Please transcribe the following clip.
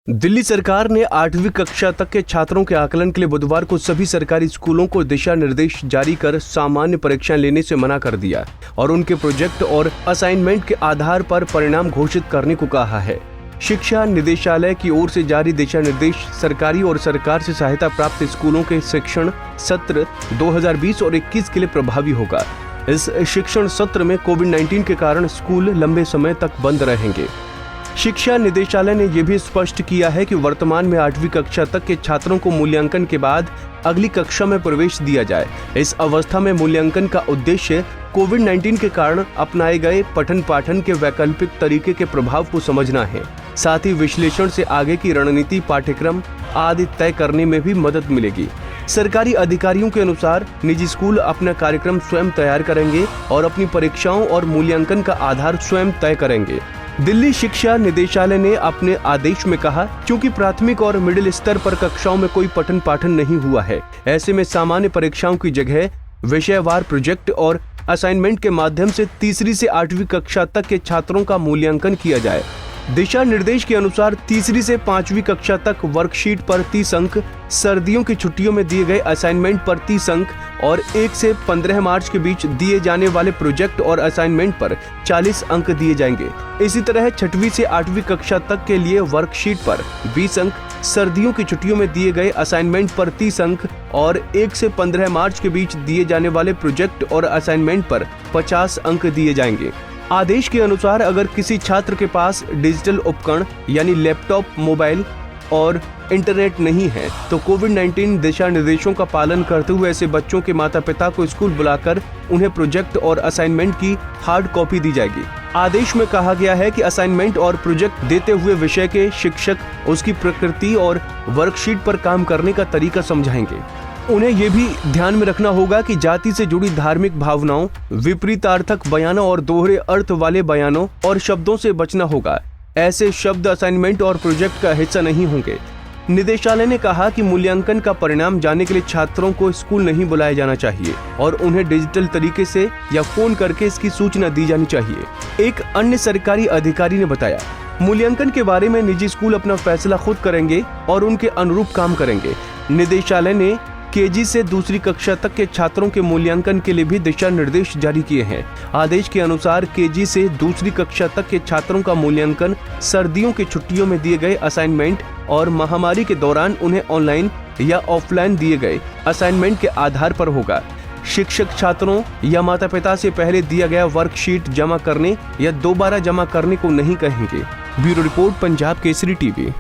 दिल्ली सरकार ने 8वीं कक्षा तक के छात्रों के आकलन के लिए बुधवार को सभी सरकारी स्कूलों को दिशा निर्देश जारी कर सामान्य परीक्षाएं लेने से मना कर दिया और उनके प्रोजेक्ट और असाइनमेंट के आधार पर परिणाम घोषित करने को कहा है। शिक्षा निदेशालय की ओर से जारी दिशा निर्देश सरकारी और सरकार से सहायता प्राप्त स्कूलों के शिक्षण सत्र 2020 और 21 के लिए प्रभावी होगा। इस शिक्षण सत्र में कोविड-19 के कारण स्कूल लंबे समय तक बंद रहेंगे। शिक्षा निदेशालय ने यह भी स्पष्ट किया है कि वर्तमान में 8वीं कक्षा तक के छात्रों को मूल्यांकन के बाद अगली कक्षा में प्रवेश दिया जाए। इस अवस्था में मूल्यांकन का उद्देश्य कोविड-19 के कारण अपनाए गए पठन पाठन के वैकल्पिक तरीके के प्रभाव को समझना है। साथ ही विश्लेषण से आगे की रणनीति, पाठ्यक्रम आदि तय करने में भी मदद मिलेगी। सरकारी अधिकारियों के अनुसार निजी स्कूल अपना कार्यक्रम स्वयं तैयार करेंगे और अपनी परीक्षाओं और मूल्यांकन का आधार स्वयं तय करेंगे। दिल्ली शिक्षा निदेशालय ने अपने आदेश में कहा, क्योंकि प्राथमिक और मिडिल स्तर पर कक्षाओं में कोई पठन पाठन नहीं हुआ है, ऐसे में सामान्य परीक्षाओं की जगह विषयवार प्रोजेक्ट और असाइनमेंट के माध्यम से तीसरी से 8वीं कक्षा तक के छात्रों का मूल्यांकन किया जाए। दिशा निर्देश के अनुसार तीसरी से 5वीं कक्षा तक वर्कशीट पर 30 अंक, सर्दियों की छुट्टियों में दिए गए असाइनमेंट पर 30 अंक और 1 से 15 मार्च के बीच दिए जाने वाले प्रोजेक्ट और असाइनमेंट पर 40 अंक दिए जाएंगे। इसी तरह 6वीं से 8वीं कक्षा तक के लिए वर्कशीट पर 20 अंक, सर्दियों की छुट्टियों में दिए गए असाइनमेंट पर 30 अंक और 1 से 15 मार्च के बीच दिए जाने वाले प्रोजेक्ट और असाइनमेंट पर 50 अंक दिए जाएंगे। आदेश के अनुसार अगर किसी छात्र के पास डिजिटल उपकरण यानी लैपटॉप, मोबाइल और इंटरनेट नहीं है तो कोविड-19 दिशा निर्देशों का पालन करते हुए ऐसे बच्चों के माता पिता को स्कूल बुलाकर उन्हें प्रोजेक्ट और असाइनमेंट की हार्ड कॉपी दी जाएगी। आदेश में कहा गया है कि असाइनमेंट और प्रोजेक्ट देते हुए विषय के शिक्षक उसकी प्रकृति और वर्कशीट पर काम करने का तरीका समझाएंगे। उन्हें ये भी ध्यान में रखना होगा कि जाति से जुड़ी धार्मिक भावनाओं, विपरीतार्थक बयानों और दोहरे अर्थ वाले बयानों और शब्दों से बचना होगा। ऐसे शब्द असाइनमेंट और प्रोजेक्ट का हिस्सा नहीं होंगे। निदेशालय ने कहा कि मूल्यांकन का परिणाम जानने के लिए छात्रों को स्कूल नहीं बुलाया जाना चाहिए और उन्हें डिजिटल तरीके से या फोन करके इसकी सूचना दी जानी चाहिए। एक अन्य सरकारी अधिकारी ने बताया, मूल्यांकन के बारे में निजी स्कूल अपना फैसला खुद करेंगे और उनके अनुरूप काम करेंगे। निदेशालय ने केजी से दूसरी कक्षा तक के छात्रों के मूल्यांकन के लिए भी दिशा निर्देश जारी किए हैं। आदेश के अनुसार केजी से दूसरी कक्षा तक के छात्रों का मूल्यांकन सर्दियों की छुट्टियों में दिए गए असाइनमेंट और महामारी के दौरान उन्हें ऑनलाइन या ऑफलाइन दिए गए असाइनमेंट के आधार पर होगा। शिक्षक छात्रों या माता पिता से पहले दिया गया वर्कशीट जमा करने या दोबारा जमा करने को नहीं कहेंगे। Bureau report, Punjab Kesari TV.